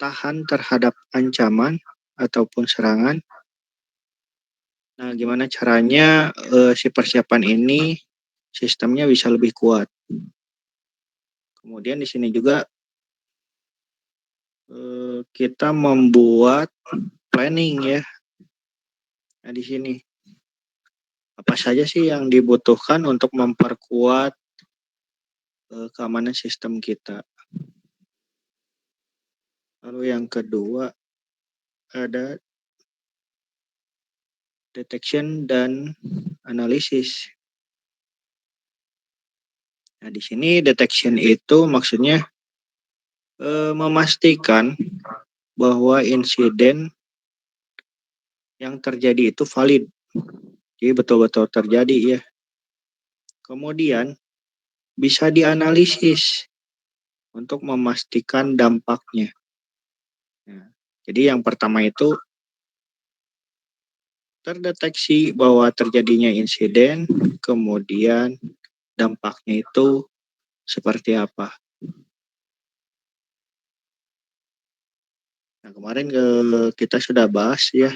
tahan terhadap ancaman ataupun serangan. Nah, gimana caranya, si persiapan ini sistemnya bisa lebih kuat. Kemudian di sini juga, kita membuat planning ya. Nah, di sini, apa saja sih yang dibutuhkan untuk memperkuat, keamanan sistem kita. Lalu yang kedua ada detection dan analisis. Nah, di sini detection itu maksudnya, memastikan bahwa insiden yang terjadi itu valid. Jadi betul-betul terjadi ya. Kemudian bisa dianalisis untuk memastikan dampaknya. Nah, jadi yang pertama itu terdeteksi bahwa terjadinya insiden, kemudian dampaknya itu seperti apa. Nah, kemarin kita sudah bahas ya,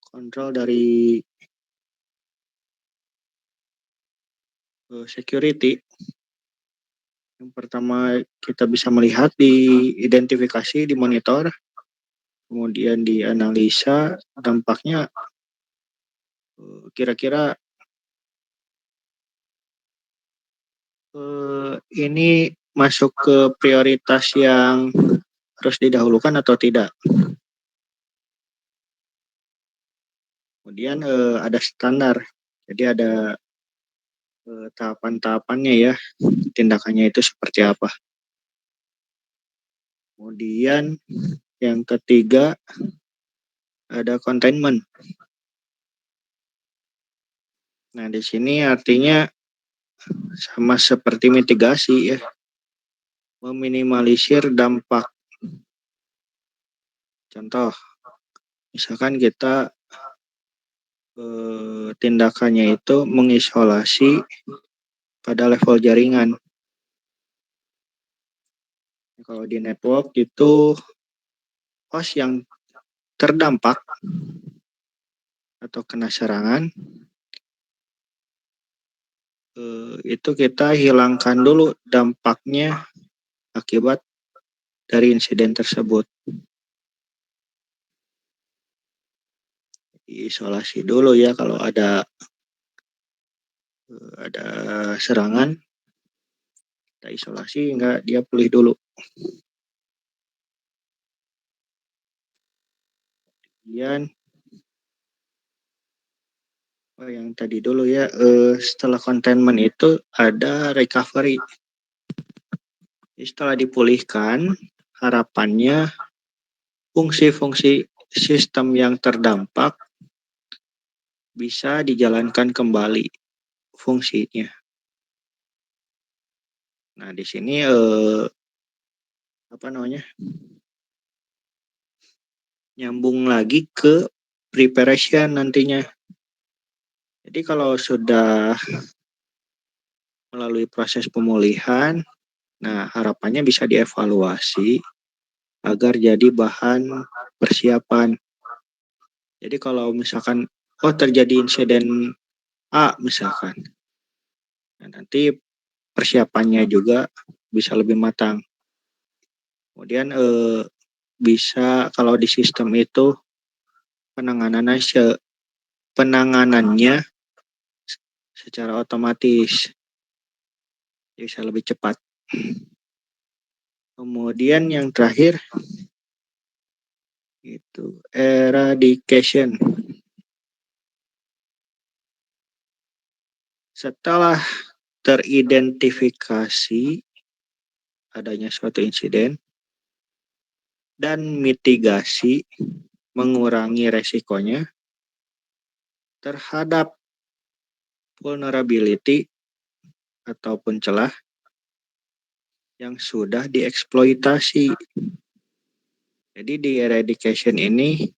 kontrol dari security. Yang pertama kita bisa melihat di identifikasi, di monitor, kemudian dianalisa dampaknya, kira-kira ini masuk ke prioritas yang harus didahulukan atau tidak. Kemudian ada standar, jadi ada tahapan-tahapannya ya, tindakannya itu seperti apa. Kemudian yang ketiga ada containment. Nah, di sini artinya sama seperti mitigasi ya, meminimalisir dampak. Contoh, misalkan kita tindakannya itu mengisolasi pada level jaringan. Kalau di network itu host yang terdampak atau kena serangan, itu kita hilangkan dulu dampaknya akibat dari insiden tersebut. Isolasi dulu ya kalau ada serangan, kita isolasi hingga dia pulih dulu. Kemudian yang tadi dulu ya, setelah containment itu ada recovery. Setelah dipulihkan, harapannya fungsi-fungsi sistem yang terdampak bisa dijalankan kembali fungsinya. Nah, di sini nyambung lagi ke preparation nantinya. Jadi kalau sudah melalui proses pemulihan, nah harapannya bisa dievaluasi agar jadi bahan persiapan. Jadi kalau misalkan terjadi insiden A misalkan, nah nanti persiapannya juga bisa lebih matang. Kemudian bisa kalau di sistem itu penanganannya secara otomatis bisa lebih cepat. Kemudian yang terakhir itu eradication. Setelah teridentifikasi adanya suatu insiden dan mitigasi mengurangi resikonya terhadap vulnerability ataupun celah yang sudah dieksploitasi. Jadi di eradication ini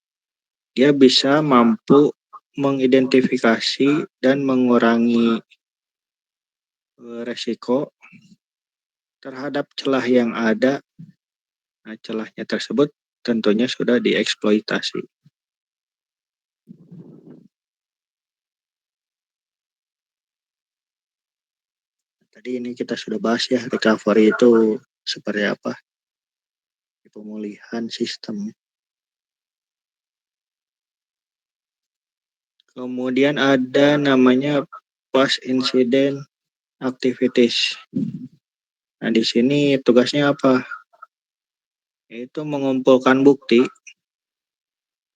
dia bisa mampu mengidentifikasi dan mengurangi resiko terhadap celah yang ada Nah, celahnya tersebut tentunya sudah dieksploitasi. Tadi ini kita sudah bahas ya, recovery itu seperti apa, pemulihan sistem. Kemudian ada namanya post incident activities. Nah, di sini tugasnya apa? Yaitu mengumpulkan bukti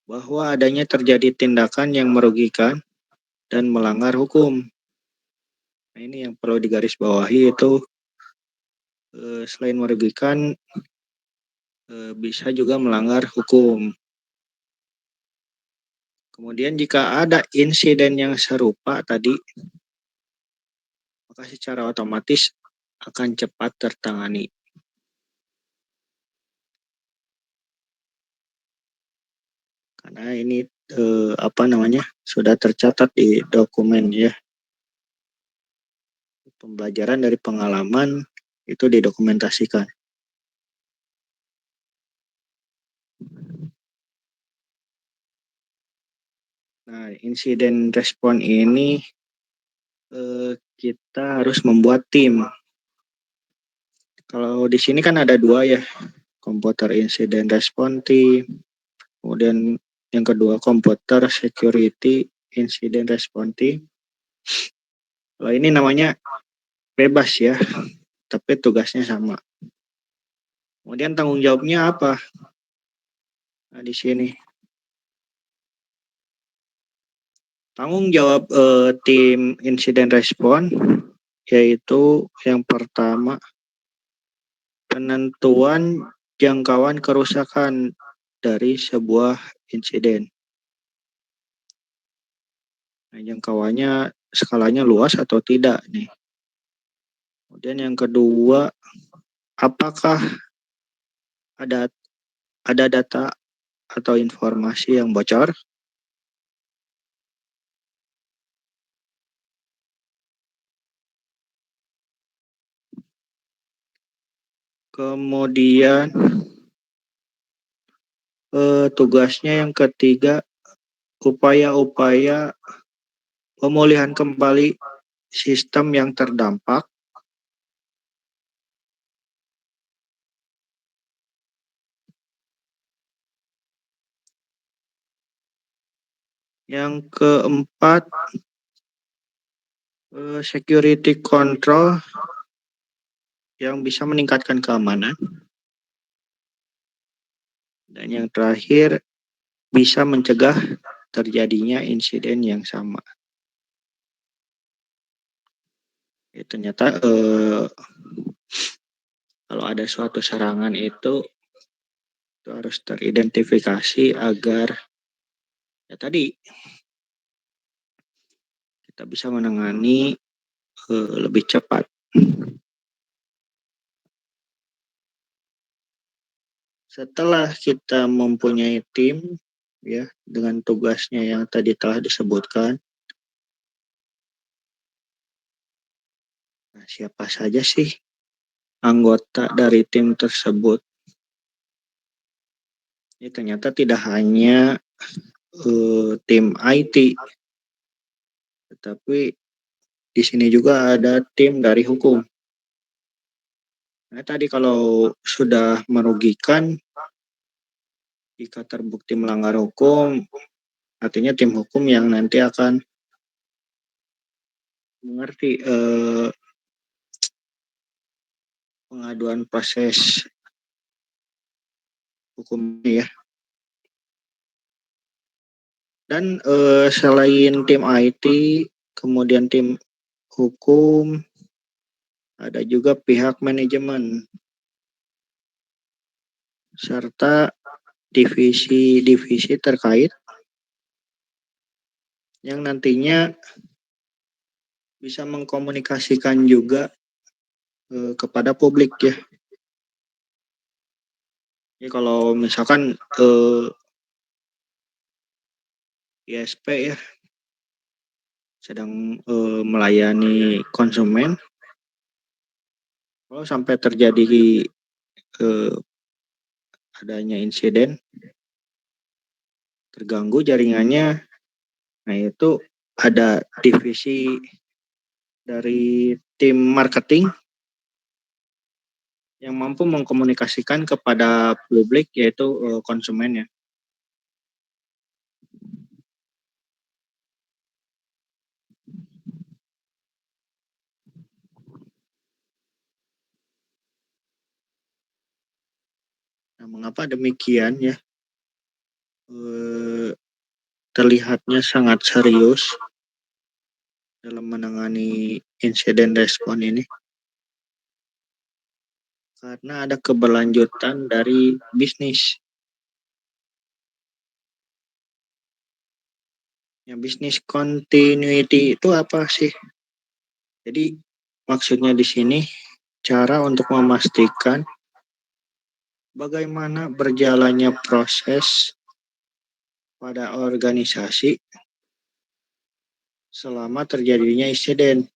bahwa adanya terjadi tindakan yang merugikan dan melanggar hukum. Nah, ini yang perlu digarisbawahi itu selain merugikan bisa juga melanggar hukum. Kemudian jika ada insiden yang serupa tadi, maka secara otomatis akan cepat tertangani. Karena ini sudah tercatat di dokumen ya. Pembelajaran dari pengalaman itu didokumentasikan. Nah, insiden respon ini kita harus membuat tim. Kalau di sini kan ada dua ya, komputer incident response team, kemudian yang kedua komputer security incident response team. Kalau ini namanya bebas ya, tapi tugasnya sama. Kemudian tanggung jawabnya apa? Nah, di sini tanggung jawab tim incident response yaitu yang pertama penentuan jangkauan kerusakan dari sebuah insiden. Nah, jangkauannya skalanya luas atau tidak nih. Kemudian yang kedua, apakah ada data atau informasi yang bocor? Kemudian tugasnya yang ketiga, upaya-upaya pemulihan kembali sistem yang terdampak. Yang keempat, security control yang bisa meningkatkan keamanan. Dan yang terakhir, bisa mencegah terjadinya insiden yang sama. Ya, ternyata kalau ada suatu serangan itu harus teridentifikasi agar ya tadi kita bisa menangani lebih cepat. Setelah kita mempunyai tim ya dengan tugasnya yang tadi telah disebutkan, nah, siapa saja sih anggota dari tim tersebut? Ini ternyata tidak hanya tim IT, tetapi di sini juga ada tim dari hukum. Nah, tadi kalau sudah merugikan, jika terbukti melanggar hukum, artinya tim hukum yang nanti akan mengerti pengaduan proses hukum ya. Dan selain tim IT, kemudian tim hukum, ada juga pihak manajemen serta divisi-divisi terkait yang nantinya bisa mengkomunikasikan juga kepada publik ya. Jadi kalau misalkan ISP ya sedang melayani konsumen, kalau sampai terjadi adanya insiden, terganggu jaringannya. Nah, itu ada divisi dari tim marketing yang mampu mengkomunikasikan kepada publik, yaitu konsumen ya. Nah, mengapa demikian ya? Eh, Terlihatnya sangat serius dalam menangani insiden respon ini karena ada keberlanjutan dari bisnis. Ya, bisnis continuity itu apa sih? Jadi maksudnya di sini cara untuk memastikan bagaimana berjalannya proses pada organisasi selama terjadinya insiden.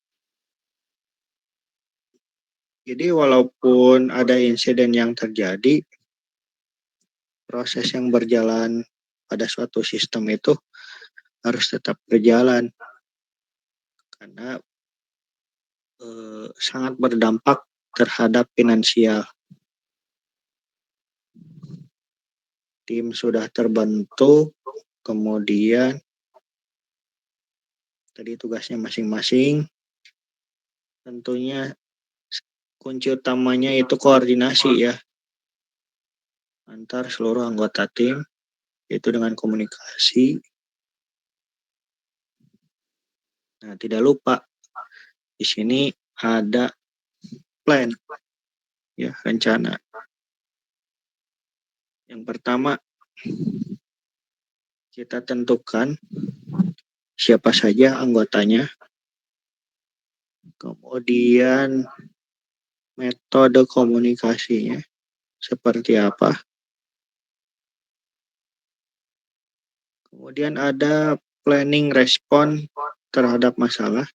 Jadi walaupun ada insiden yang terjadi, proses yang berjalan pada suatu sistem itu harus tetap berjalan karena sangat berdampak terhadap finansial. Tim sudah terbentuk, kemudian tadi tugasnya masing-masing. Tentunya kunci utamanya itu koordinasi ya antar seluruh anggota tim, itu dengan komunikasi. Nah, tidak lupa di sini ada plan ya, rencana. Yang pertama, kita tentukan siapa saja anggotanya, kemudian metode komunikasinya seperti apa, kemudian ada planning respon terhadap masalah.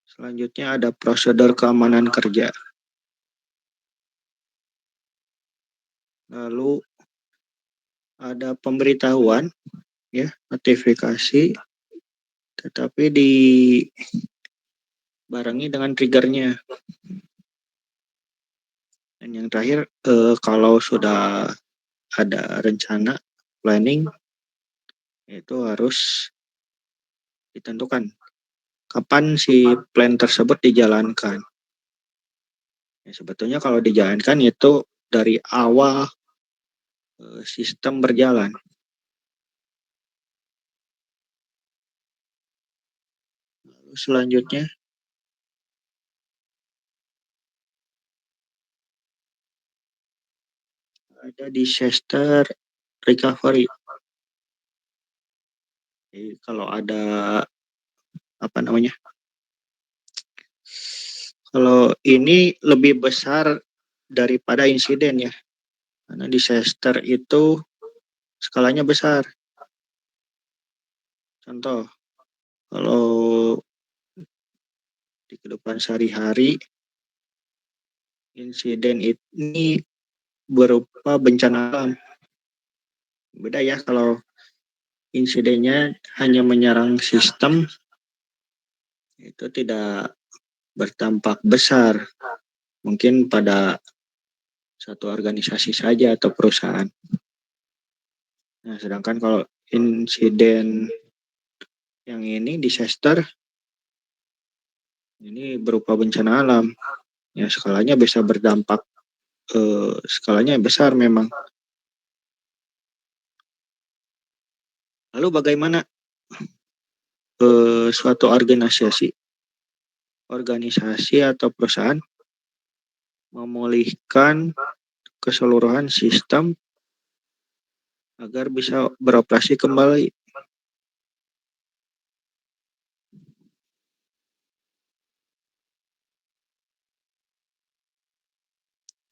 Selanjutnya ada prosedur keamanan kerja. Lalu ada pemberitahuan ya, notifikasi, tetapi dibarengi dengan triggernya. Dan yang terakhir, kalau sudah ada rencana planning, itu harus ditentukan kapan si plan tersebut dijalankan. Ya, sebetulnya kalau dijalankan itu dari awal sistem berjalan. Lalu selanjutnya ada disaster recovery. Jadi kalau ada apa namanya? Kalau ini lebih besar daripada insiden ya. Karena disaster itu skalanya besar. Contoh, kalau di kehidupan sehari-hari, insiden ini berupa bencana alam. Beda ya kalau insidennya hanya menyerang sistem, itu tidak berdampak besar. Mungkin pada satu organisasi saja atau perusahaan. Nah, sedangkan kalau insiden yang ini disaster, ini berupa bencana alam. Ya, skalanya bisa berdampak, skalanya besar memang. Lalu bagaimana suatu organisasi atau perusahaan memulihkan keseluruhan sistem agar bisa beroperasi kembali.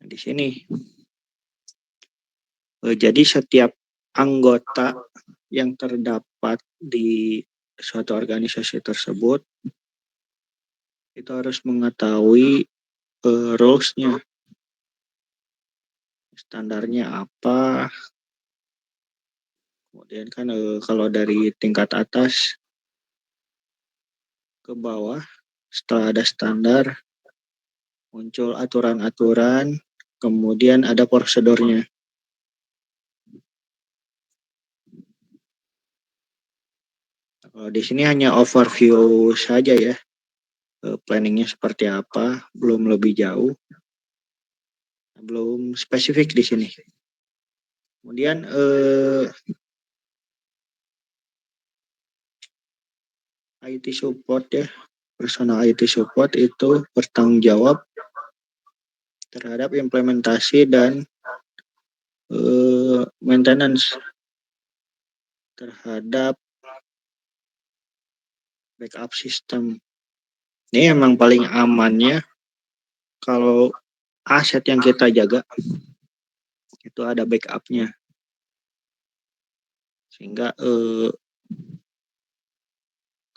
Nah, di sini jadi setiap anggota yang terdapat di suatu organisasi tersebut itu harus mengetahui rules-nya standarnya apa. Kemudian kan kalau dari tingkat atas ke bawah, setelah ada standar, muncul aturan-aturan, kemudian ada prosedurnya. Kalau di sini hanya overview saja ya, planningnya seperti apa, belum lebih jauh, belum spesifik di sini. Kemudian IT support ya, personal IT support itu bertanggung jawab terhadap implementasi dan maintenance terhadap backup system. Ini emang paling amannya kalau aset yang kita jaga itu ada backupnya, sehingga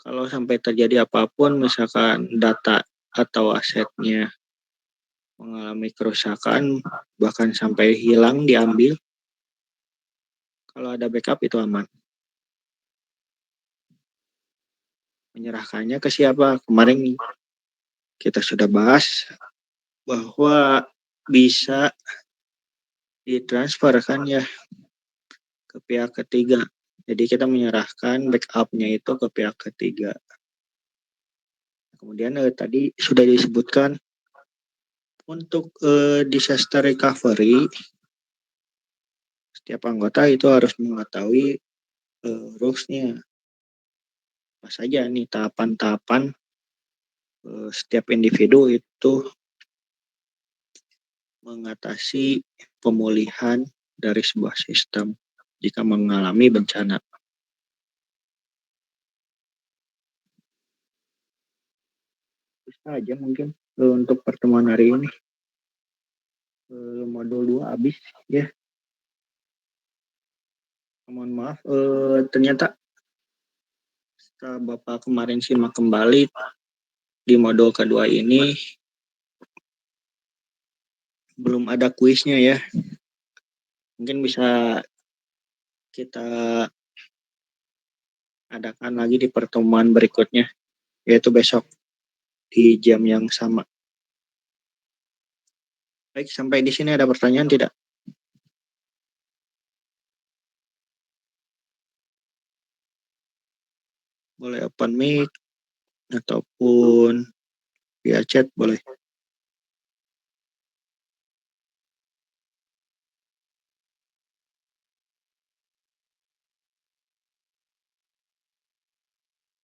kalau sampai terjadi apapun, misalkan data atau asetnya mengalami kerusakan, bahkan sampai hilang diambil, kalau ada backup itu aman. Menyerahkannya ke siapa? Kemarin kita sudah bahas bahwa bisa ditransfer kan ya ke pihak ketiga. Jadi kita menyerahkan backupnya itu ke pihak ketiga. Kemudian tadi sudah disebutkan untuk disaster recovery, setiap anggota itu harus mengetahui rules-nya. Apa saja nih tahapan-tahapan setiap individu itu mengatasi pemulihan dari sebuah sistem jika mengalami bencana. Bisa aja mungkin untuk pertemuan hari ini. Modul 2 habis ya. Mohon maaf, ternyata setelah Bapak kemarin simak kembali di modul kedua ini belum ada kuisnya ya. Mungkin bisa kita adakan lagi di pertemuan berikutnya, yaitu besok di jam yang sama. Baik, sampai di sini ada pertanyaan tidak? Boleh open mic ataupun via chat boleh.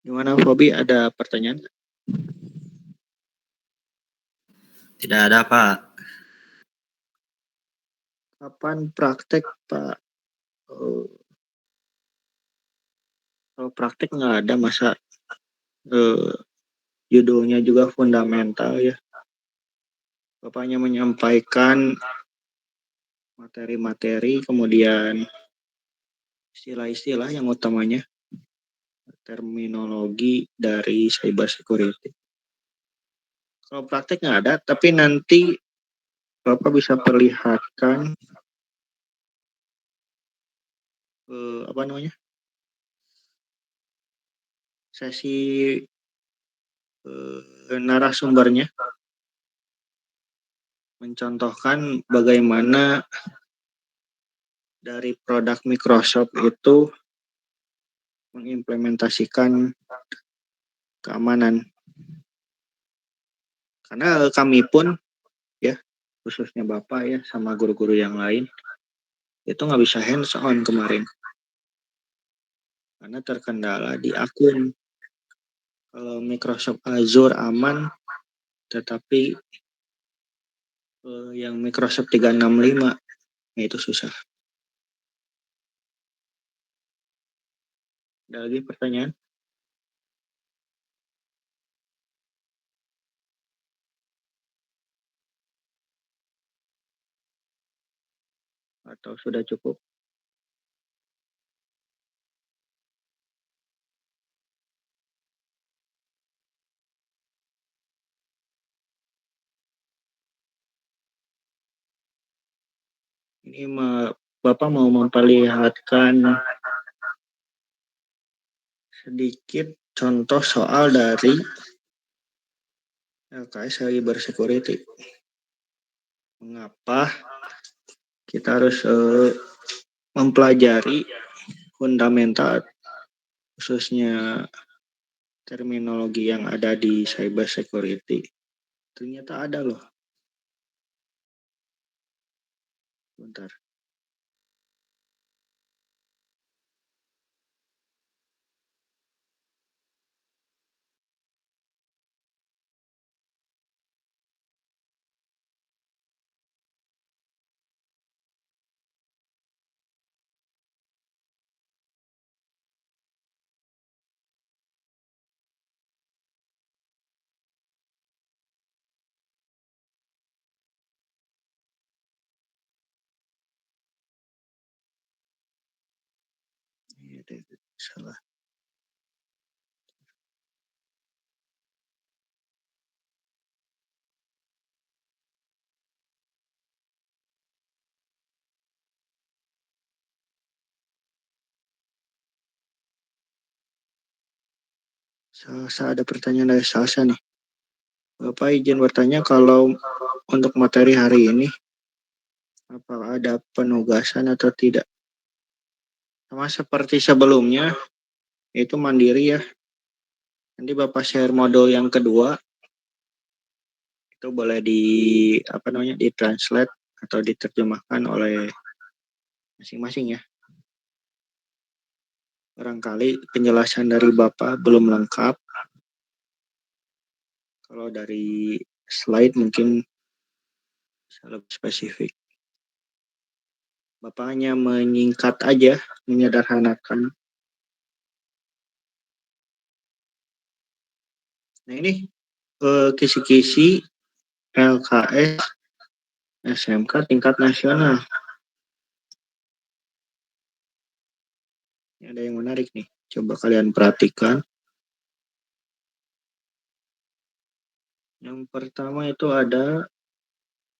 Gimana Fobi, ada pertanyaan? Tidak ada, Pak. Kapan praktek, Pak? Kalau praktek nggak ada, masa judulnya juga fundamental ya. Bapaknya menyampaikan materi-materi, kemudian istilah-istilah yang utamanya, terminologi dari cyber security. Kalau praktek nggak ada, tapi nanti Bapak bisa perlihatkan apa namanya, sesi narasumbernya, mencontohkan bagaimana dari produk Microsoft itu mengimplementasikan keamanan. Karena kami pun ya, khususnya Bapak ya sama guru-guru yang lain, itu nggak bisa hands on kemarin. Karena terkendala di akun. Kalau Microsoft Azure aman, tetapi yang Microsoft 365 itu susah. Ada lagi pertanyaan? Atau sudah cukup? Ini Bapak mau memperlihatkan sedikit contoh soal dari LKS Cyber Security. Mengapa kita harus mempelajari fundamental, khususnya terminologi yang ada di cyber security. Ternyata ada loh. Bentar. Salah. Salsa, ada pertanyaan dari Salsa nih. Bapak izin bertanya, kalau untuk materi hari ini, apakah ada penugasan atau tidak? Sama seperti sebelumnya, itu mandiri ya. Nanti Bapak share modul yang kedua, itu boleh ditranslate atau diterjemahkan oleh masing-masing ya. Barangkali penjelasan dari Bapak belum lengkap. Kalau dari slide mungkin bisa lebih spesifik. Bapak hanya menyingkat aja, menyederhanakan. Nah ini kisi-kisi LKS SMK tingkat nasional. Ini ada yang menarik nih. Coba kalian perhatikan. Yang pertama itu ada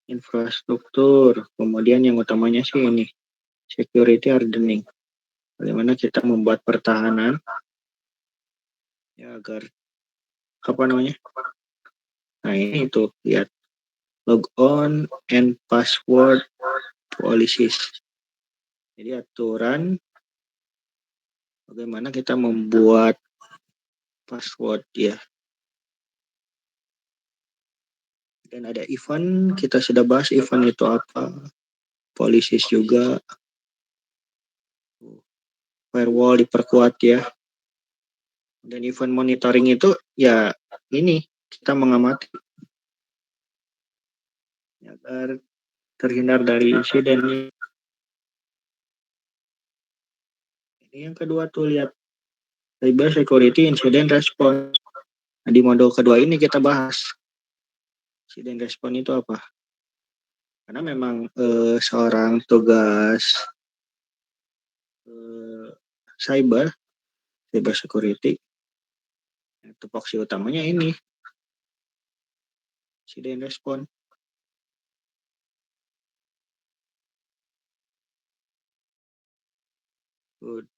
infrastruktur. Kemudian yang utamanya sih ini, security hardening. Bagaimana kita membuat pertahanan ya agar Nah ini tuh lihat, log on and password policies. Jadi aturan bagaimana kita membuat password ya. Dan ada event, kita sudah bahas event itu apa. Policies juga. Firewall diperkuat ya. Dan event monitoring itu ya ini, kita mengamati agar terhindar dari insiden. Ini yang kedua tuh lihat, cyber security incident response. Nah, di modul kedua ini kita bahas incident response itu apa. Karena memang seorang tugas cyber security, tupoksi utamanya ini incident response.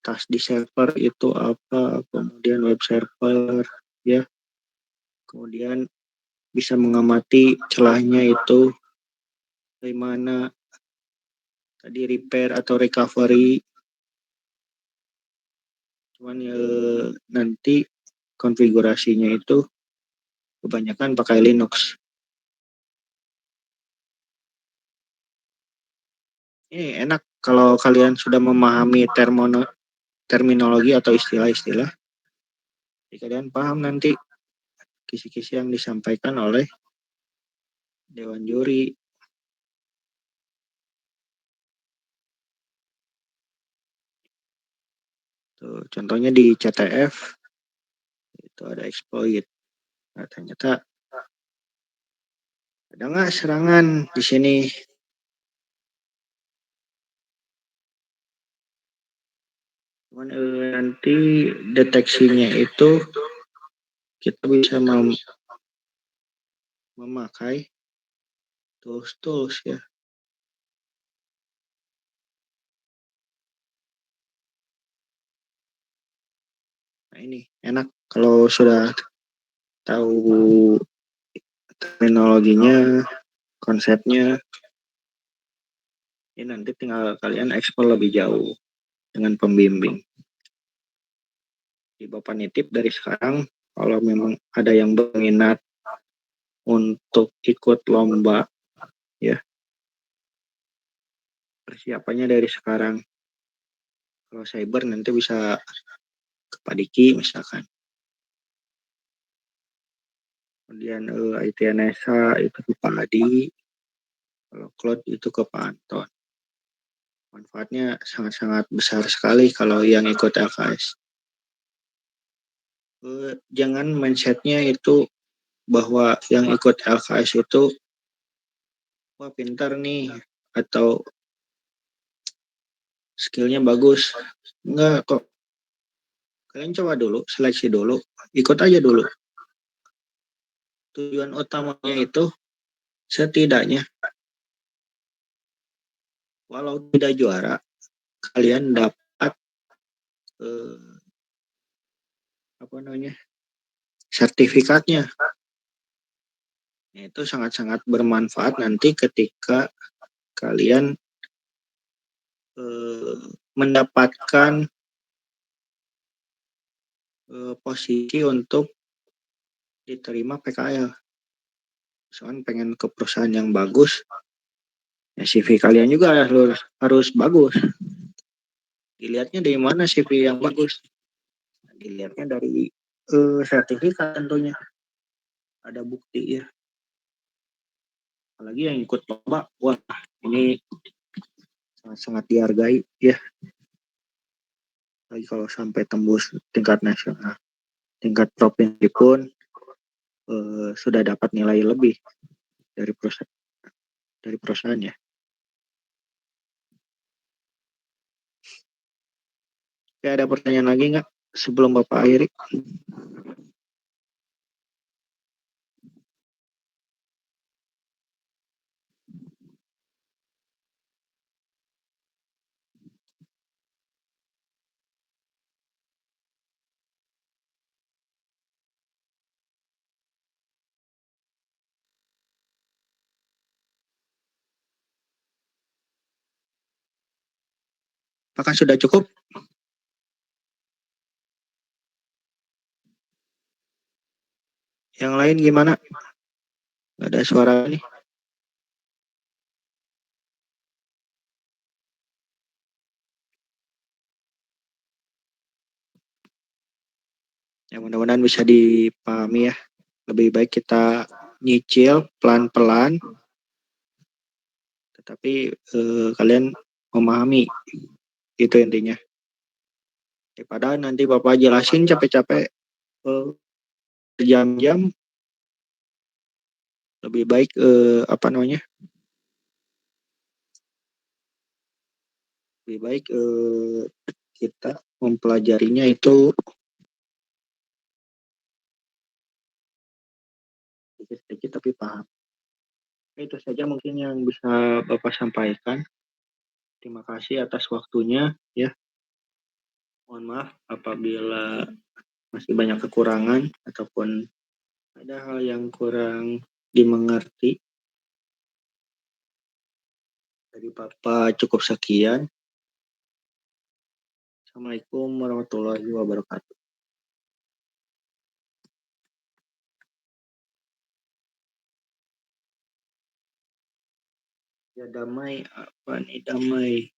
Task di server itu apa, kemudian web server ya, kemudian bisa mengamati celahnya itu dari mana, tadi repair atau recovery. Cuman nanti konfigurasinya itu kebanyakan pakai Linux. Ini enak kalau kalian sudah memahami terminologi atau istilah-istilah. Jadi kalian paham nanti kisi-kisi yang disampaikan oleh Dewan Juri. Tuh, contohnya di CTF itu ada exploit. Nah, ternyata ada nggak serangan di sini? Cuman nanti deteksinya itu kita bisa memakai tools ya. Nah ini enak kalau sudah tahu terminologinya, konsepnya, ini nanti tinggal kalian eksplor lebih jauh dengan pembimbing. Di Bapak nitip dari sekarang, kalau memang ada yang berminat untuk ikut lomba, ya persiapannya dari sekarang. Kalau cyber nanti bisa ke Pak Diki misalkan. Kemudian IT NSA itu ke Pak Adi. Kalau cloud itu ke Pak Anton. Manfaatnya sangat-sangat besar sekali kalau yang ikut LKS. Jangan mindsetnya itu bahwa yang ikut LKS itu wah pintar nih atau skillnya bagus. Enggak kok. Kalian coba dulu, seleksi dulu, ikut aja dulu. Tujuan utamanya itu setidaknya walau tidak juara, kalian dapat sertifikatnya. Itu sangat-sangat bermanfaat nanti ketika kalian mendapatkan posisi untuk diterima PKL. Soalnya pengen ke perusahaan yang bagus, ya CV kalian juga harus bagus. Dilihatnya dari mana CV yang bagus? Dilihatnya dari sertifikat tentunya. Ada bukti ya. Apalagi yang ikut lomba, wah ini sangat-sangat dihargai ya. Lagi kalau sampai tembus tingkat nasional, tingkat provinsi pun sudah dapat nilai lebih dari perusahaan ya. Oke, ada pertanyaan lagi nggak sebelum Bapak akhiri? Apakah sudah cukup? Yang lain gimana? Nggak ada suara nih. Ya mudah-mudahan bisa dipahami ya. Lebih baik kita nyicil pelan-pelan, tetapi kalian memahami, itu intinya. Daripada nanti Bapak jelasin capek-capek berjam-jam, lebih baik lebih baik kita mempelajarinya itu sedikit tapi paham. Itu saja mungkin yang bisa Bapak sampaikan. Terima kasih atas waktunya ya. Mohon maaf apabila masih banyak kekurangan ataupun ada hal yang kurang dimengerti. Dari Bapak cukup sekian. Assalamualaikum warahmatullahi wabarakatuh. Ya damai, apa nih damai?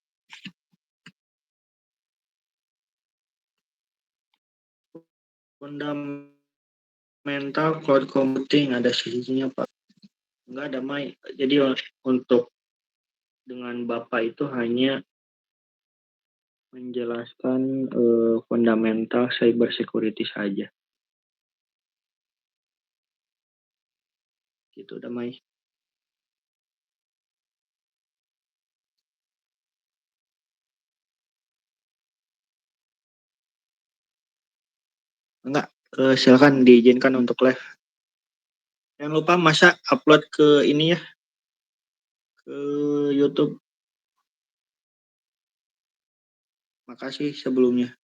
Fundamental cloud computing ada sisinya Pak. Enggak damai. Jadi untuk dengan Bapak itu hanya menjelaskan fundamental cyber security saja. Gitu damai. Enggak, silakan diizinkan untuk live. Jangan lupa masa upload ke ini ya, ke YouTube. Makasih sebelumnya.